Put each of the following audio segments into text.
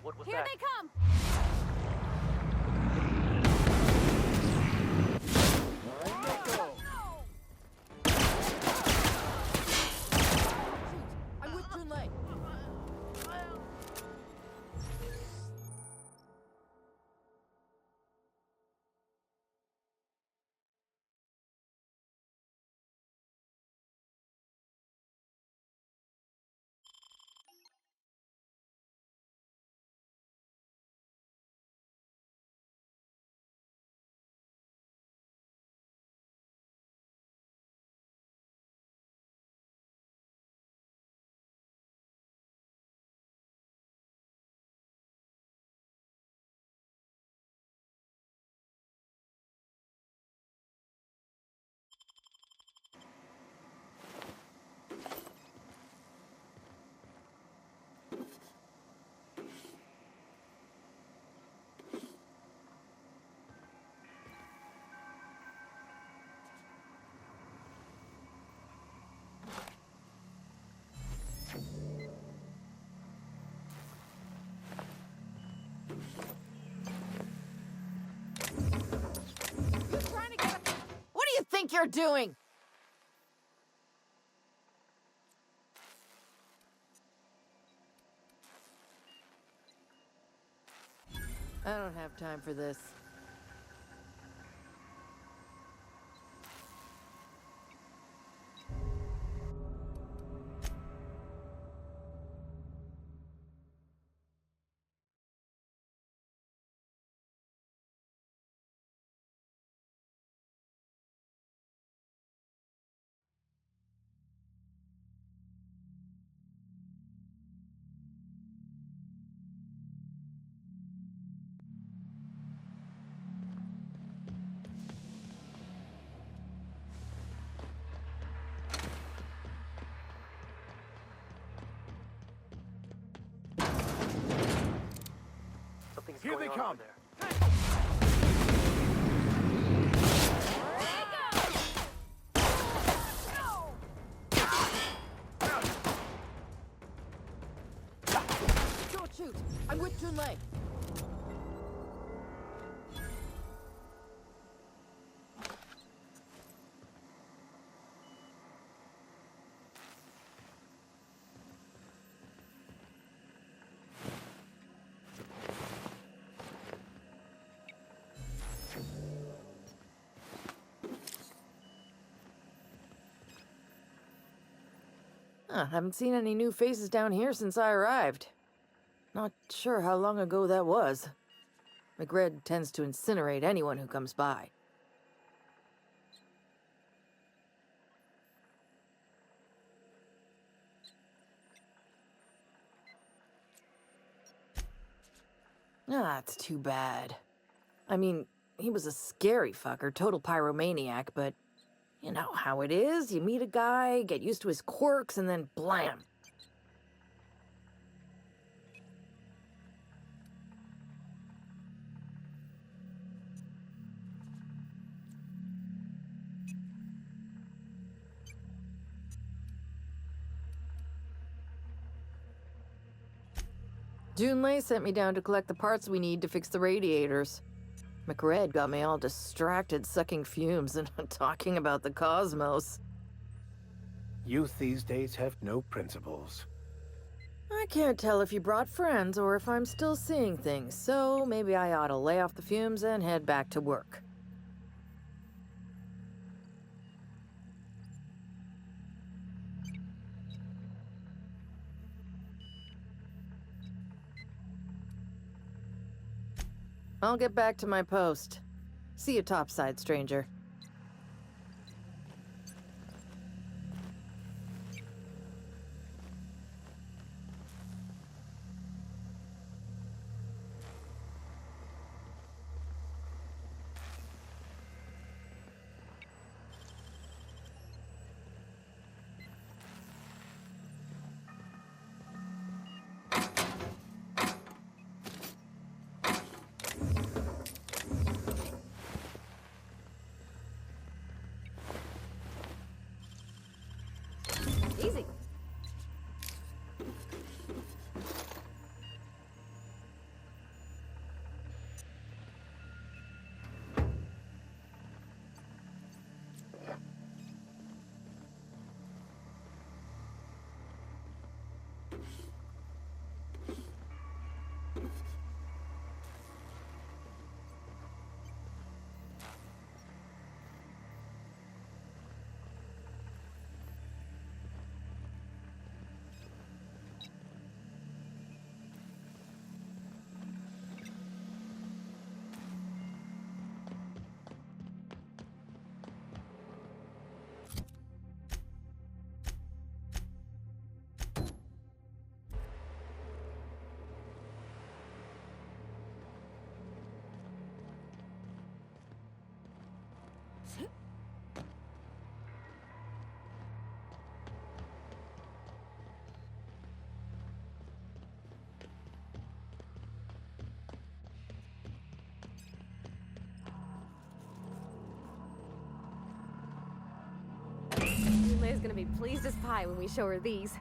What was Here that? they come! I'm with Junlei. What do you think you're doing? I don't have time for this. Something's Here going they on come. over there. Don't shoot. I'm with Junlei. Haven't seen any new faces down here since I arrived. Not sure how long ago that was. McRed tends to incinerate anyone who comes by. It's too bad. I mean, he was a scary fucker, total pyromaniac, but you know how it is. You meet a guy, get used to his quirks, and then blam. Junlei sent me down to collect the parts we need to fix the radiators. McRed got me all distracted sucking fumes and talking about the cosmos. Youth these days have no principles. I can't tell if you brought friends or if I'm still seeing things, so maybe I ought to lay off the fumes and head back to work. I'll get back to my post. See you topside, stranger. gonna be pleased as pie when we show her these.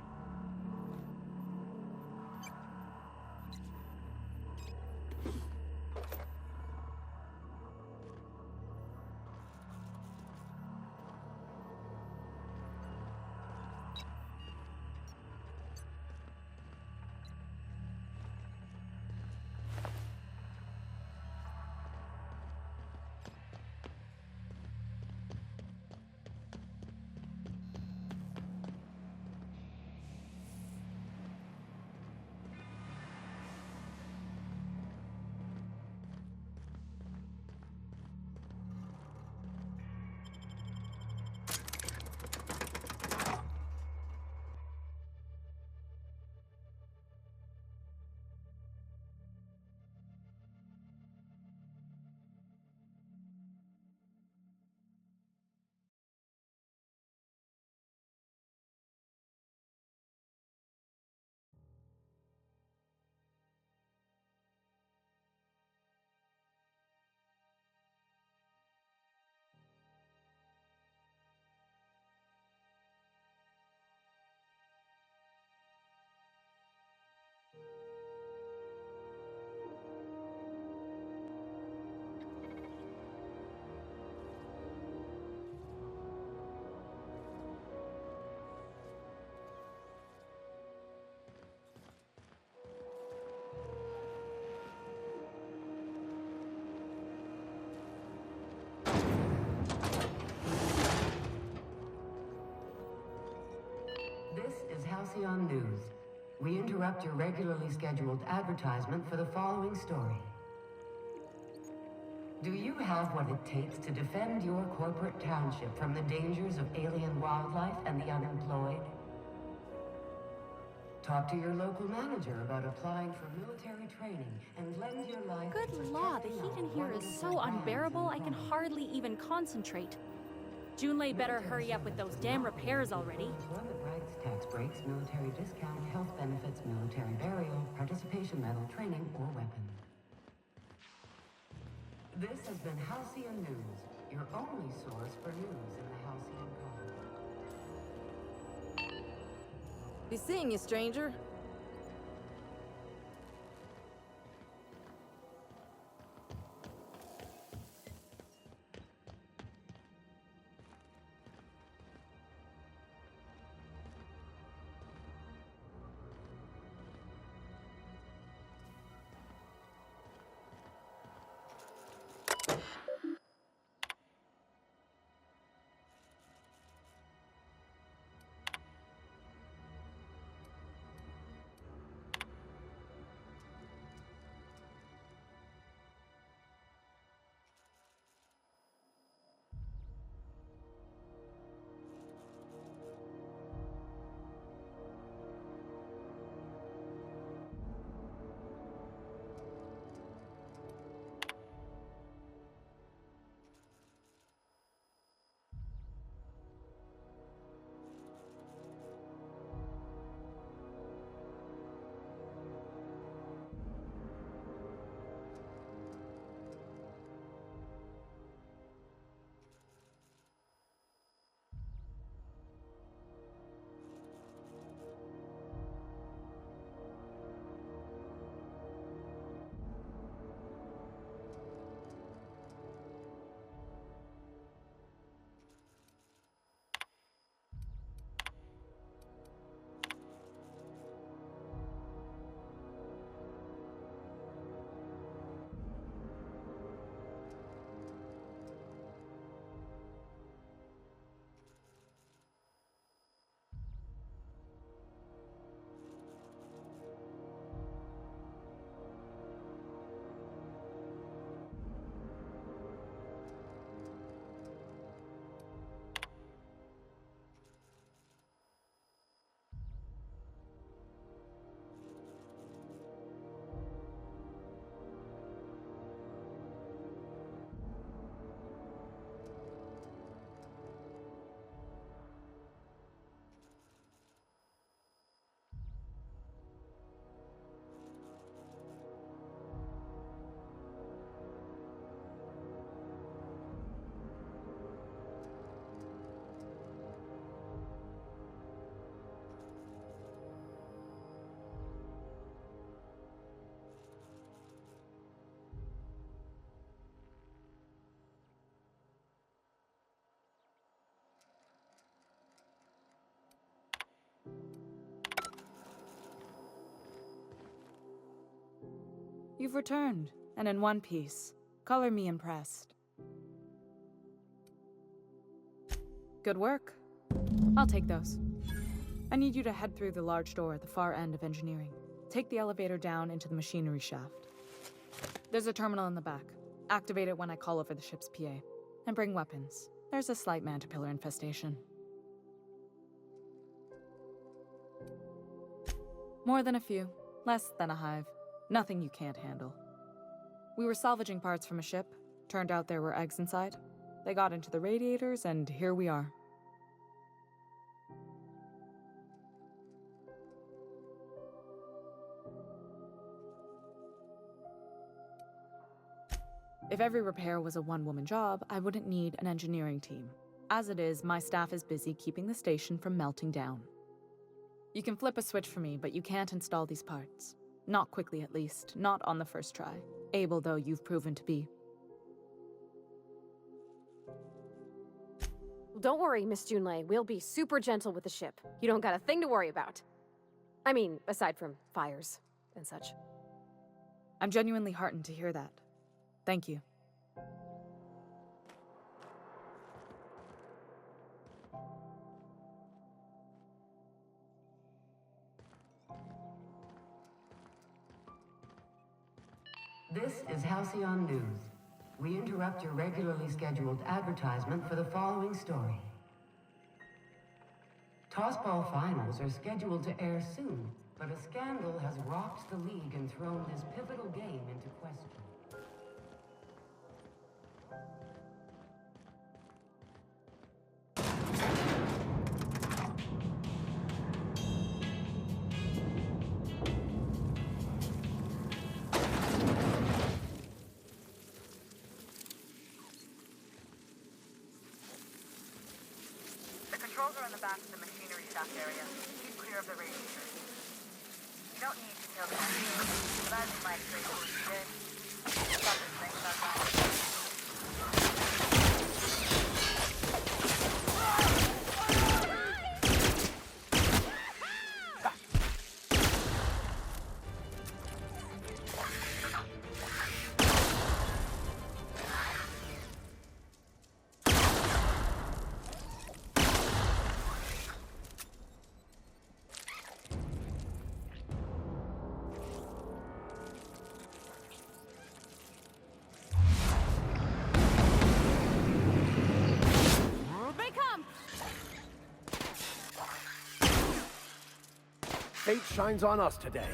This is Halcyon News. We interrupt your regularly scheduled advertisement for the following story. Do you have what it takes to defend your corporate township from the dangers of alien wildlife and the unemployed? Talk to your local manager about applying for military training and lend your life. Good law, the heat in here is so unbearable I can hardly even concentrate. Junlei better hurry up with those damn repairs already. Employment rights, tax breaks, military discount, health benefits, military burial, participation medal, training, or weapon. This has been Halcyon News, your only source for news in the Halcyon colony. Be seeing you, stranger. You've returned, and in one piece. Color me impressed. Good work. I'll take those. I need you to head through the large door at the far end of engineering. Take the elevator down into the machinery shaft. There's a terminal in the back. Activate it when I call over the ship's PA. And bring weapons. There's a slight mantipillar infestation. More than a few. Less than a hive. Nothing you can't handle. We were salvaging parts from a ship. Turned out there were eggs inside. They got into the radiators, and here we are. If every repair was a one-woman job, I wouldn't need an engineering team. As it is, my staff is busy keeping the station from melting down. You can flip a switch for me, but you can't install these parts. Not quickly, at least. Not on the first try. Able though you've proven to be. Don't worry, Miss Junlei. We'll be super gentle with the ship. You don't got a thing to worry about. I mean, aside from fires and such. I'm genuinely heartened to hear that. Thank you. This is Halcyon News. We interrupt your regularly scheduled advertisement for the following story. Tossball finals are scheduled to air soon, but a scandal has rocked the league and thrown this pivotal game into question. Controls are in the back of the machinery shaft area. Keep clear of the radiators. You don't need to kill the engineer, but as you might say, you did. Something think about that. Fate shines on us today.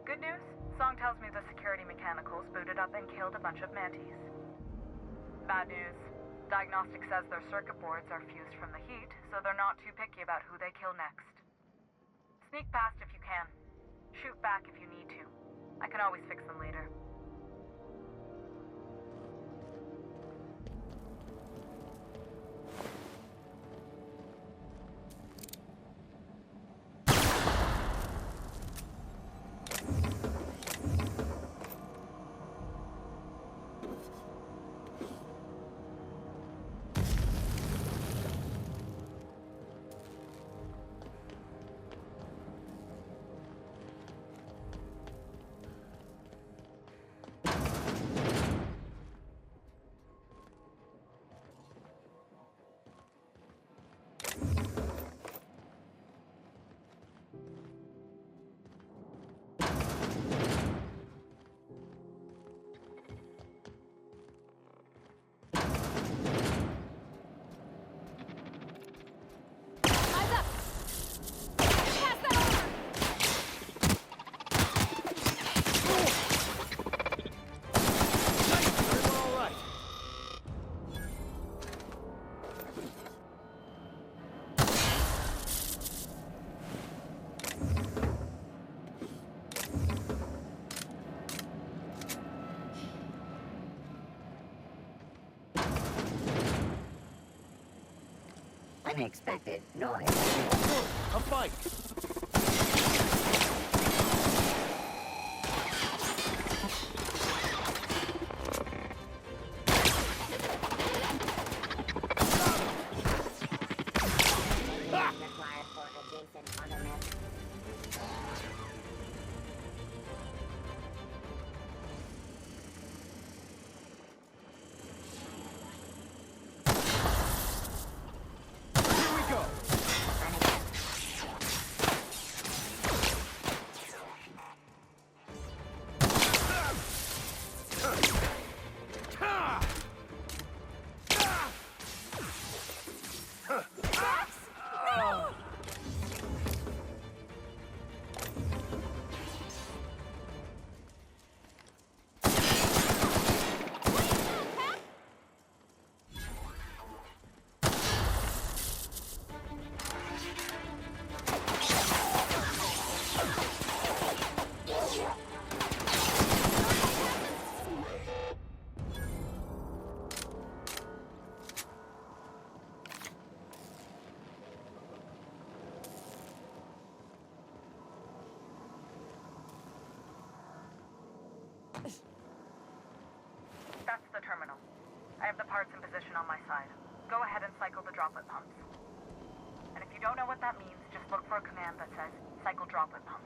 Good news? Song tells me the security mechanicals booted up and killed a bunch of mantis. Bad news. Diagnostic says their circuit boards are fused from the heat, so they're not too picky about who they kill next. Sneak past if you can. Shoot back if you need to. I can always fix them later. unexpected noise. A fight! Required for adjacent automatic. Here we go! That's the terminal. I have the parts in position on my side. Go ahead and cycle the droplet pumps. And if you don't know what that means, just look for a command that says, cycle droplet pumps.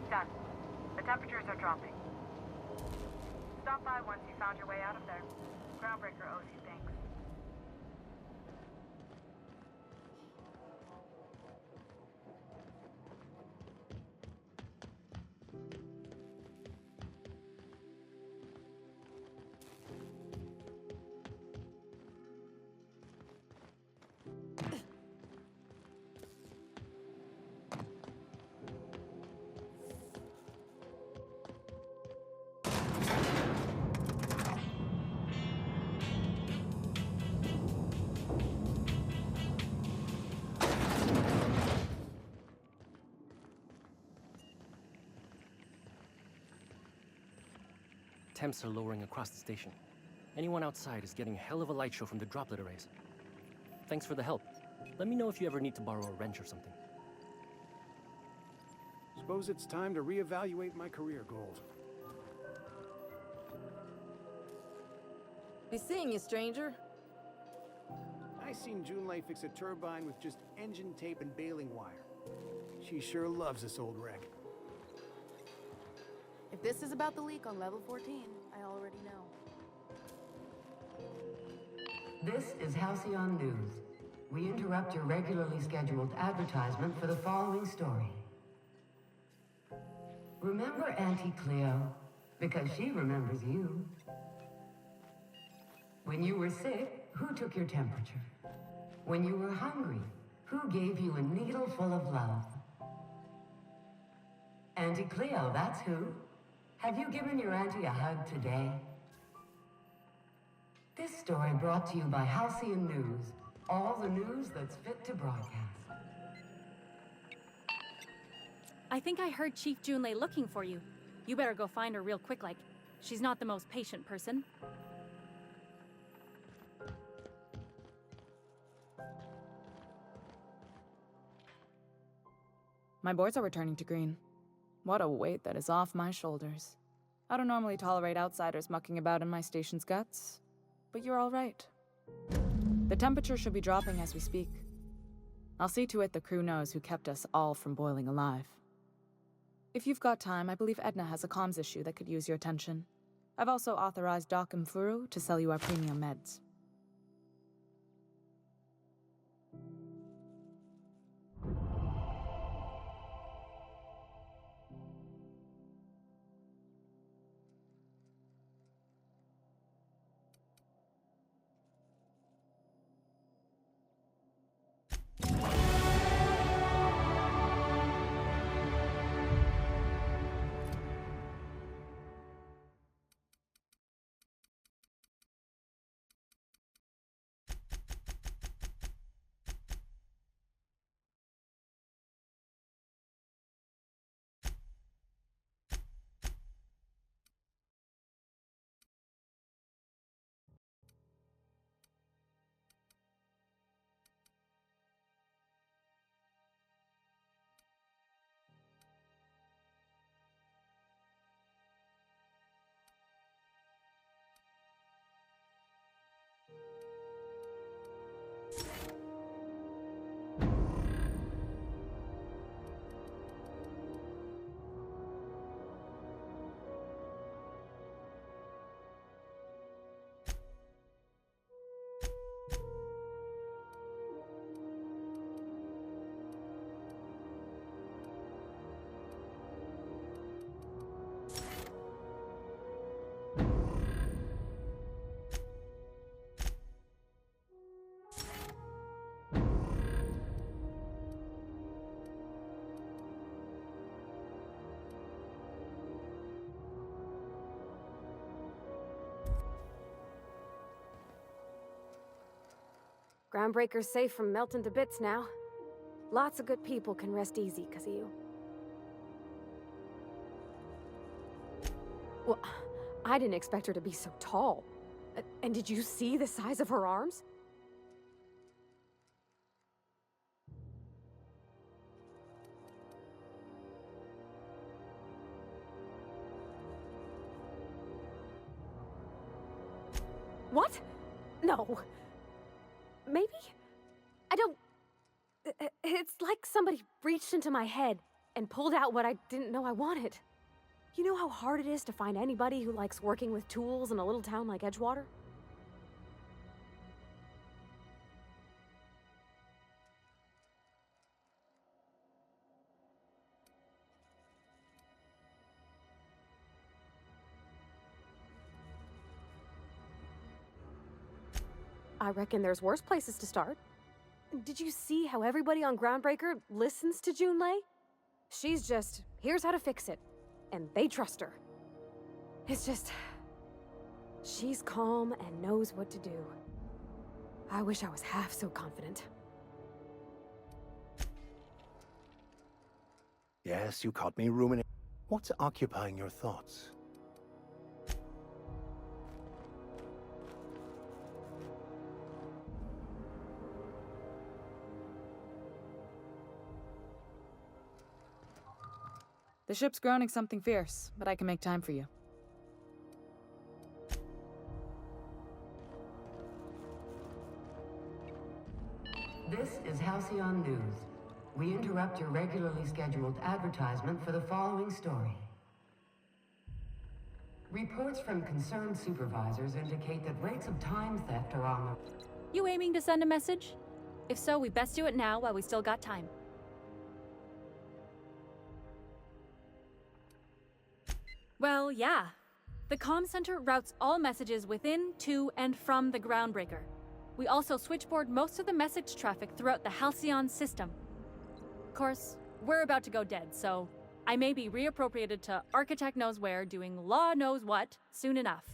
Done. The temperatures are dropping. Stop by once you found your way out of there. Groundbreaker owes you thanks. Temps are lowering across the station. Anyone outside is getting a hell of a light show from the droplet arrays. Thanks for the help. Let me know if you ever need to borrow a wrench or something. Suppose it's time to reevaluate my career goals. Be seeing you, stranger. I seen Junlei fix a turbine with just engine tape and baling wire. She sure loves this old wreck. If this is about the leak on level 14, I already know. This is Halcyon News. We interrupt your regularly scheduled advertisement for the following story. Remember Auntie Cleo? Because she remembers you. When you were sick, who took your temperature? When you were hungry, who gave you a needle full of love? Auntie Cleo, that's who. Have you given your auntie a hug today? This story brought to you by Halcyon News. All the news that's fit to broadcast. I think I heard Chief Junlei looking for you. You better go find her real quick, like, she's not the most patient person. My boards are returning to green. What a weight that is off my shoulders. I don't normally tolerate outsiders mucking about in my station's guts, but you're all right. The temperature should be dropping as we speak. I'll see to it the crew knows who kept us all from boiling alive. If you've got time, I believe Edna has a comms issue that could use your attention. I've also authorized Doc and Furu to sell you our premium meds. Groundbreaker's safe from melting to bits now. Lots of good people can rest easy because of you. Well, I didn't expect her to be so tall. And did you see the size of her arms? What? No. Maybe? I don't... It's like somebody reached into my head and pulled out what I didn't know I wanted. You know how hard it is to find anybody who likes working with tools in a little town like Edgewater? I reckon there's worse places to start. Did you see how everybody on Groundbreaker listens to Junlei? She's just, here's how to fix it. And they trust her. It's just... she's calm and knows what to do. I wish I was half so confident. Yes, you caught me ruminating. What's occupying your thoughts? The ship's groaning something fierce, but I can make time for you. This is Halcyon News. We interrupt your regularly scheduled advertisement for the following story. Reports from concerned supervisors indicate that rates of time theft are on the... You aiming to send a message? If so, we best do it now while we still got time. Well, yeah. The comm center routes all messages within, to, and from the Groundbreaker. We also switchboard most of the message traffic throughout the Halcyon system. Of course, we're about to go dead, so I may be reappropriated to Architect Knows Where doing Law Knows What soon enough.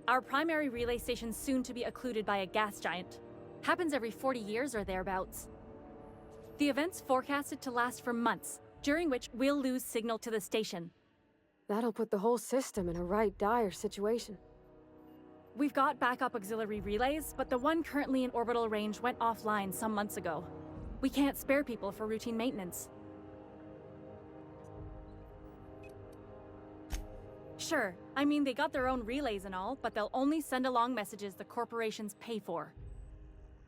Our primary relay station's soon to be occluded by a gas giant. Happens every 40 years or thereabouts. The event's forecasted to last for months, during which we'll lose signal to the station. That'll put the whole system in a right dire situation. We've got backup auxiliary relays, but the one currently in orbital range went offline some months ago. We can't spare people for routine maintenance. Sure, I mean they got their own relays and all, but they'll only send along messages the corporations pay for.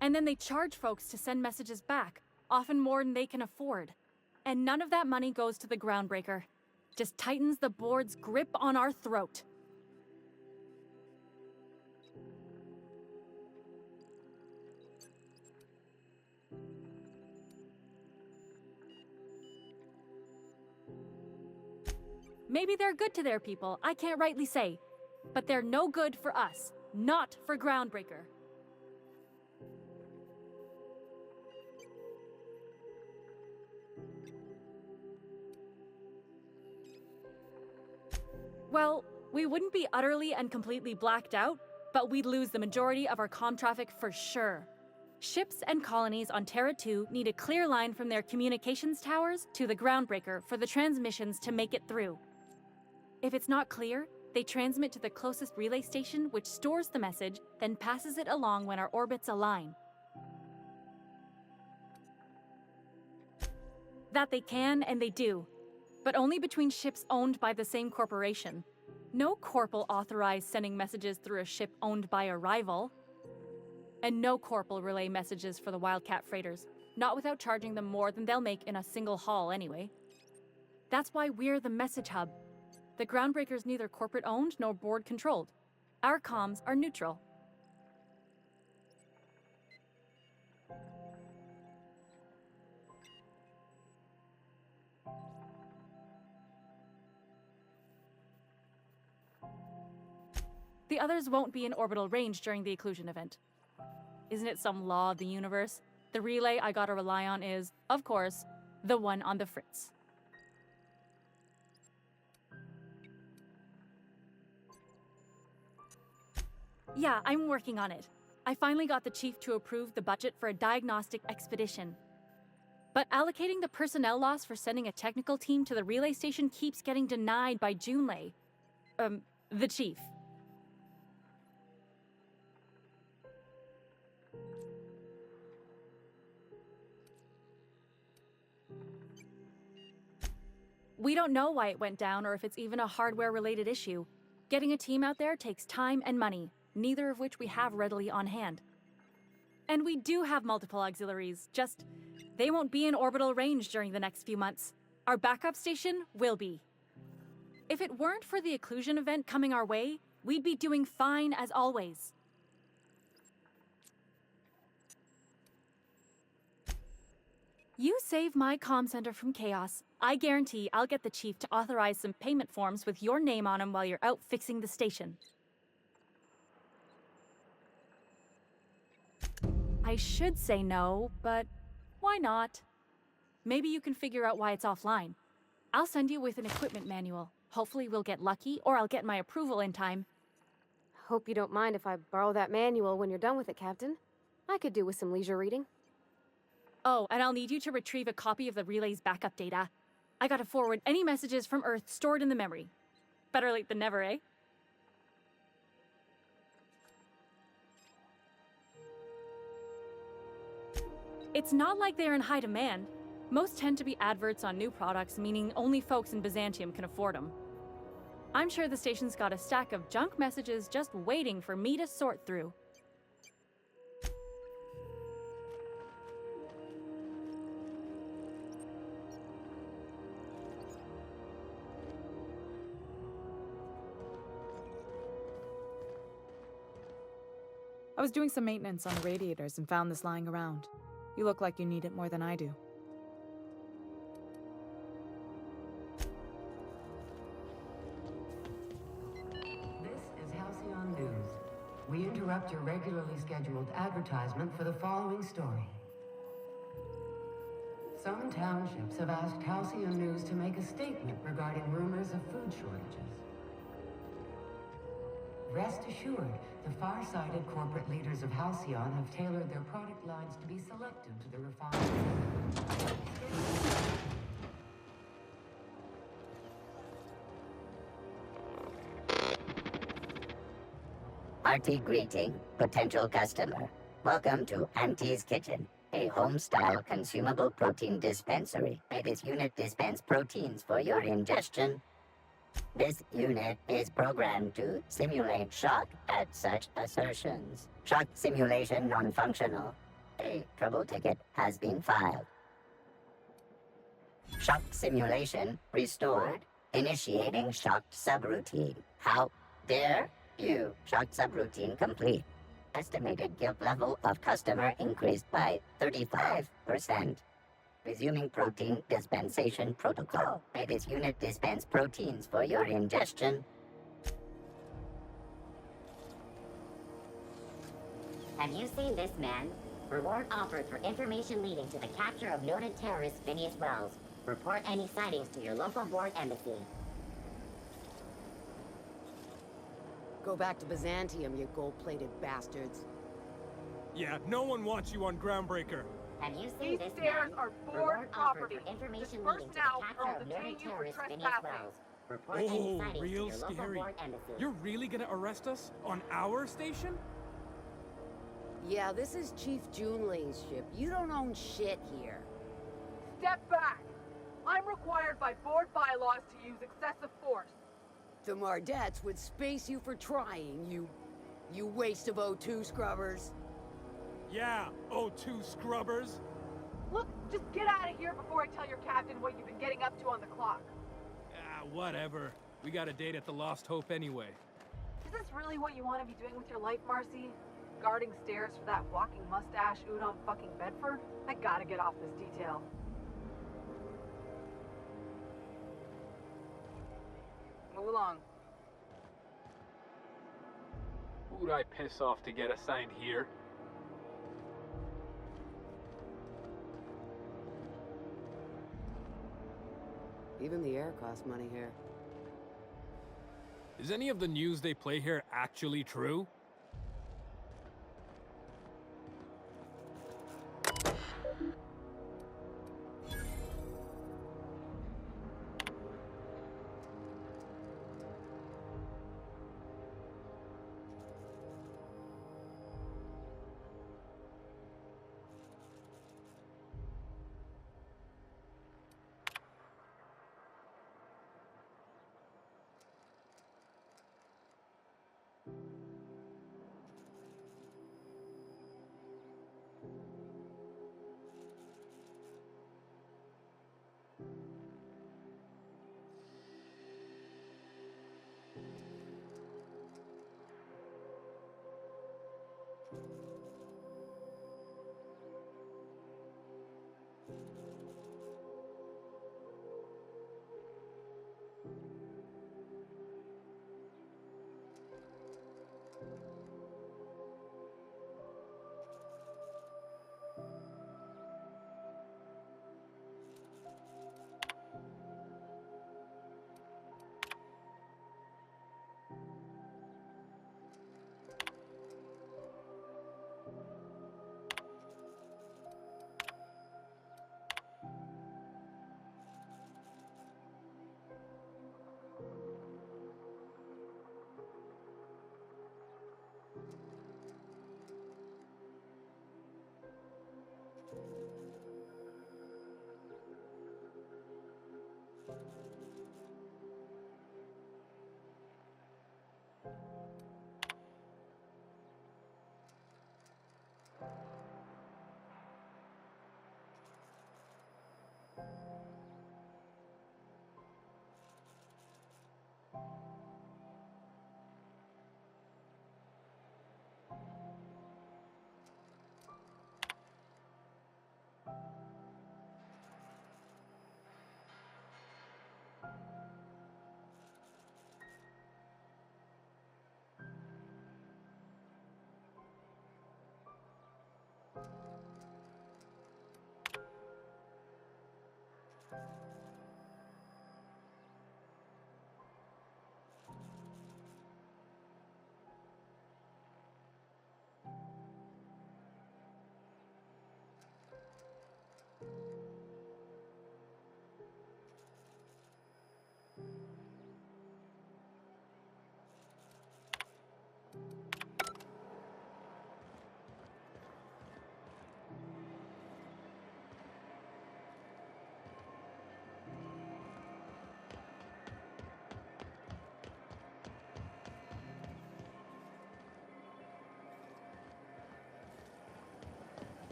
And then they charge folks to send messages back, often more than they can afford. And none of that money goes to the Groundbreaker. Just tightens the board's grip on our throat. Maybe they're good to their people, I can't rightly say. But they're no good for us, not for Groundbreaker. Well, we wouldn't be utterly and completely blacked out, but we'd lose the majority of our comm traffic for sure. Ships and colonies on Terra 2 need a clear line from their communications towers to the Groundbreaker for the transmissions to make it through. If it's not clear, they transmit to the closest relay station, which stores the message, then passes it along when our orbits align. That they can, and they do. But only between ships owned by the same corporation. No corp will authorize sending messages through a ship owned by a rival. And no corp will relay messages for the Wildcat freighters, not without charging them more than they'll make in a single haul anyway. That's why we're the message hub. The Groundbreaker's neither corporate-owned nor board-controlled. Our comms are neutral. The others won't be in orbital range during the occlusion event. Isn't it some law of the universe? The relay I gotta rely on is, of course, the one on the Fritz. Yeah, I'm working on it. I finally got the chief to approve the budget for a diagnostic expedition. But allocating the personnel loss for sending a technical team to the relay station keeps getting denied by Junlei. The chief. We don't know why it went down or if it's even a hardware-related issue. Getting a team out there takes time and money, neither of which we have readily on hand. And we do have multiple auxiliaries, just they won't be in orbital range during the next few months. Our backup station will be. If it weren't for the occlusion event coming our way, we'd be doing fine as always. You save my comm center from chaos. I guarantee I'll get the chief to authorize some payment forms with your name on them while you're out fixing the station. I should say no, but why not? Maybe you can figure out why it's offline. I'll send you with an equipment manual. Hopefully we'll get lucky, or I'll get my approval in time. Hope you don't mind if I borrow that manual when you're done with it, Captain. I could do with some leisure reading. Oh, and I'll need you to retrieve a copy of the relay's backup data. I gotta forward any messages from Earth stored in the memory. Better late than never, eh? It's not like they're in high demand. Most tend to be adverts on new products, meaning only folks in Byzantium can afford them. I'm sure the station's got a stack of junk messages just waiting for me to sort through. I was doing some maintenance on the radiators and found this lying around. You look like you need it more than I do. we interrupt your regularly scheduled advertisement for the following story. Some townships have asked Halcyon News to make a statement regarding rumors of food shortages. Rest assured, the far-sighted corporate leaders of Halcyon have tailored their product lines to be selective to the refined. Hearty greeting, potential customer. Welcome to Auntie's Kitchen, a home-style consumable protein dispensary. This unit dispense proteins for your ingestion. This unit is programmed to simulate shock at such assertions. Shock simulation non-functional. A trouble ticket has been filed. Shock simulation restored. Initiating shocked subroutine. How dare you? Shocked subroutine complete. Estimated guilt level of customer increased by 35%. Resuming protein dispensation protocol. This unit dispense proteins for your ingestion. Have you seen this man? Reward offered for information leading to the capture of noted terrorist Phineas Wells. Report any sightings to your local board embassy. Go back to Byzantium, you gold-plated bastards. Yeah, no one wants you on Groundbreaker. Have you seen this man? Reward offered for information leading to the capture of noted terrorist Phineas Wells. Report any Oh, sightings to real your local scary. board embassy. You're really gonna arrest us on our station? Yeah, this is Chief Junlei's ship. You don't own shit here. Step back! I'm required by board bylaws to use excessive force. The Mardettes would space you for trying, you waste of O2 scrubbers. Yeah, O2 scrubbers. Look, just get out of here before I tell your captain what you've been getting up to on the clock. Ah, whatever. We got a date at the Lost Hope anyway. Is this really what you want to be doing with your life, Marcy? Guarding stairs for that walking mustache Udon fucking Bedford? I gotta get off this detail. Move along. Who'd I piss off to get assigned here? Even the air costs money here. Is any of the news they play here actually true?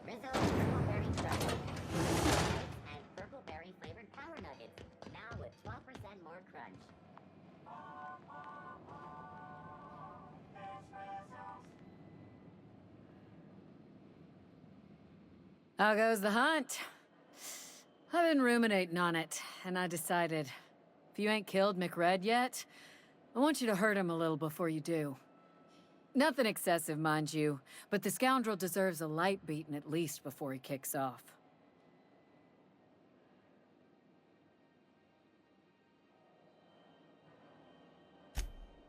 Rizzo purple-berry chocolate. And purple-berry flavored power nuggets. Now with 12% more crunch. How goes the hunt? I've been ruminating on it, and I decided, if you ain't killed McRed yet, I want you to hurt him a little before you do. Nothing excessive, mind you, but the scoundrel deserves a light beating at least before he kicks off.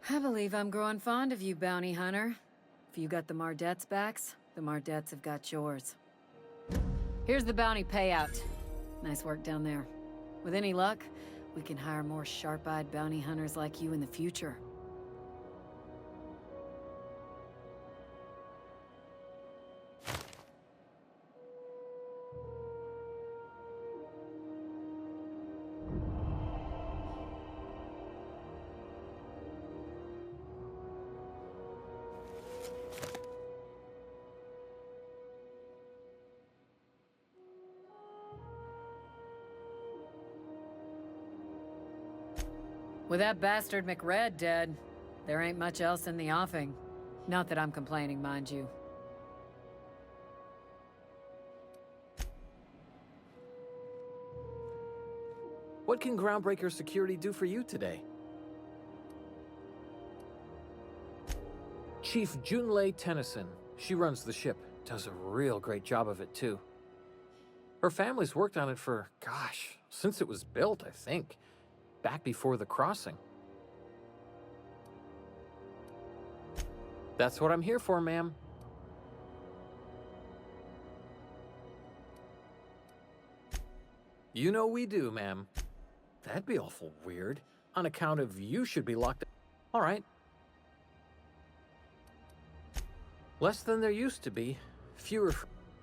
I believe I'm growing fond of you, bounty hunter. If you got the Mardets' backs, the Mardets have got yours. Here's the bounty payout. Nice work down there. With any luck, we can hire more sharp-eyed bounty hunters like you in the future. With that bastard McRed dead, there ain't much else in the offing. Not that I'm complaining, mind you. What can Groundbreaker Security do for you today? Chief Junlei Tennyson. She runs the ship. Does a real great job of it, too. Her family's worked on it for, gosh, since it was built, I think. Back before the crossing. That's what I'm here for, ma'am. You know we do, ma'am. That'd be awful weird. On account of you should be locked up. All right. Less than there used to be. Fewer.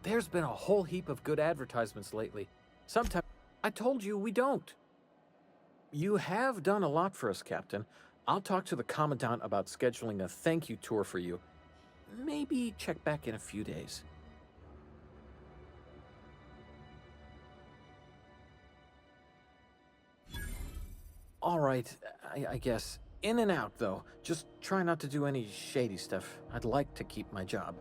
There's been a whole heap of good advertisements lately. Sometimes I told you we don't. You have done a lot for us, Captain. I'll talk to the Commandant about scheduling a thank you tour for you. Maybe check back in a few days. All right, I guess. In and out, though. Just try not to do any shady stuff. I'd like to keep my job.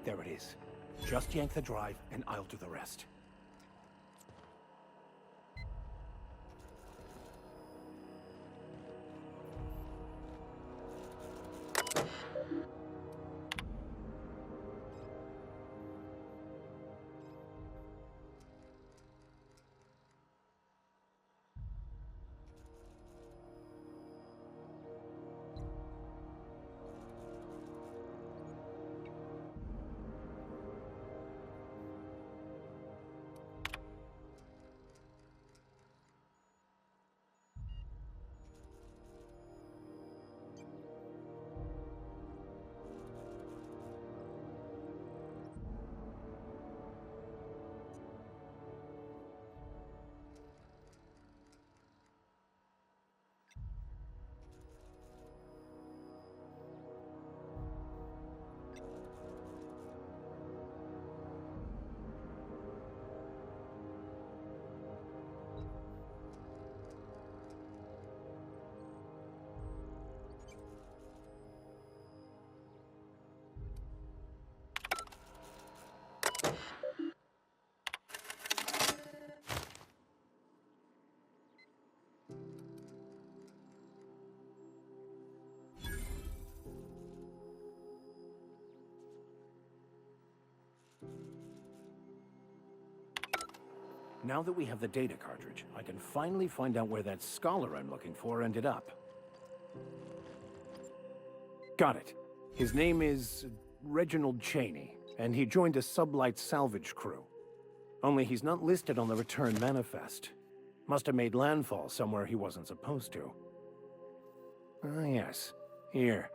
There it is. Just yank the drive, and I'll do the rest. Now that we have the data cartridge, I can finally find out where that scholar I'm looking for ended up. Got it. His name is Reginald Cheney, and he joined a sublight salvage crew. Only he's not listed on the return manifest. Must have made landfall somewhere he wasn't supposed to. Ah, yes. Here.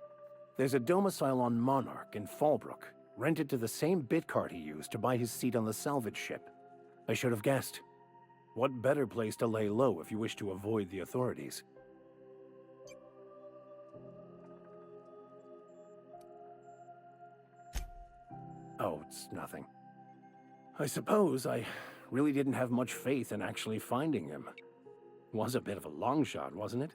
There's a domicile on Monarch in Fallbrook, rented to the same bit card he used to buy his seat on the salvage ship. I should have guessed. What better place to lay low if you wish to avoid the authorities? Oh, it's nothing. I suppose I really didn't have much faith in actually finding him. Was a bit of a long shot, wasn't it?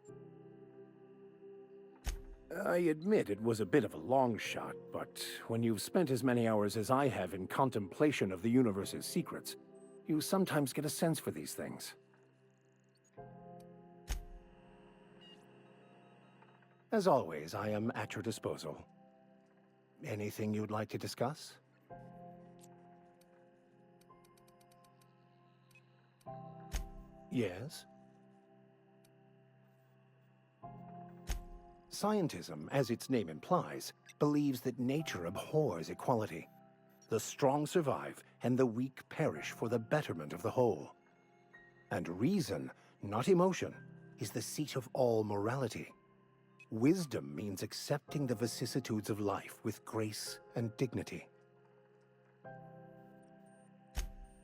I admit it was a bit of a long shot, but when you've spent as many hours as I have in contemplation of the universe's secrets, you sometimes get a sense for these things. As always, I am at your disposal. Anything you'd like to discuss? Yes? Scientism, as its name implies, believes that nature abhors equality. The strong survive, and the weak perish for the betterment of the whole. And reason, not emotion, is the seat of all morality. Wisdom means accepting the vicissitudes of life with grace and dignity.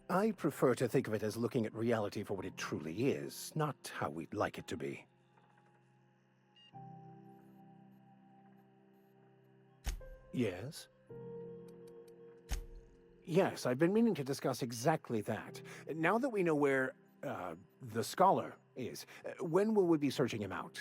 I prefer to think of it as looking at reality for what it truly is, not how we'd like it to be. Yes? Yes, I've been meaning to discuss exactly that. Now that we know where, the scholar is, when will we be searching him out?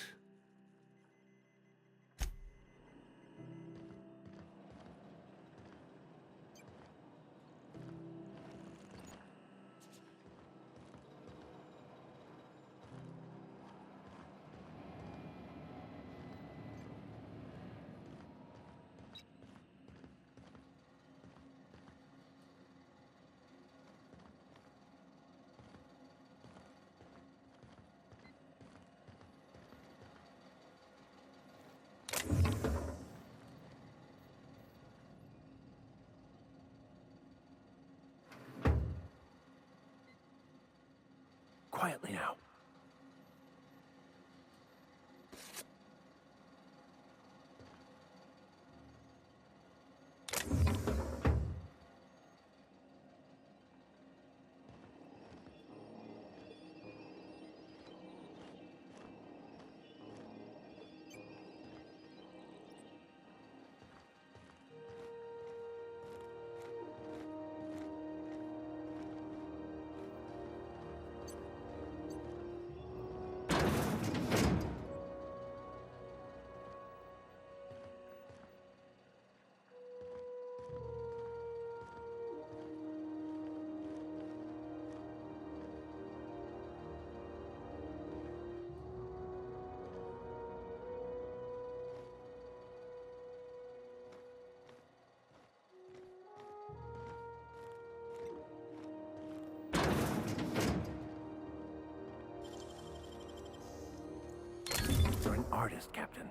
Quietly now. You're an artist, Captain.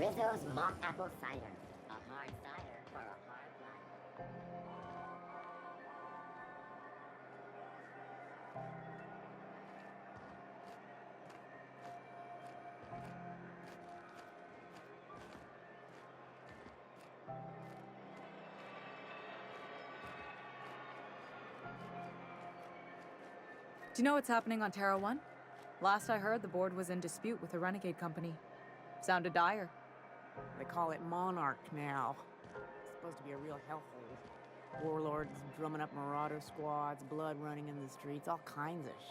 Rizzo's mock apple cider. A hard cider for a hard life. Do you know what's happening on Terra 1? Last I heard, the board was in dispute with a renegade company. Sounded dire. They call it Monarch now. It's supposed to be a real hellhole. Warlords drumming up marauder squads, blood running in the streets, all kinds of shit.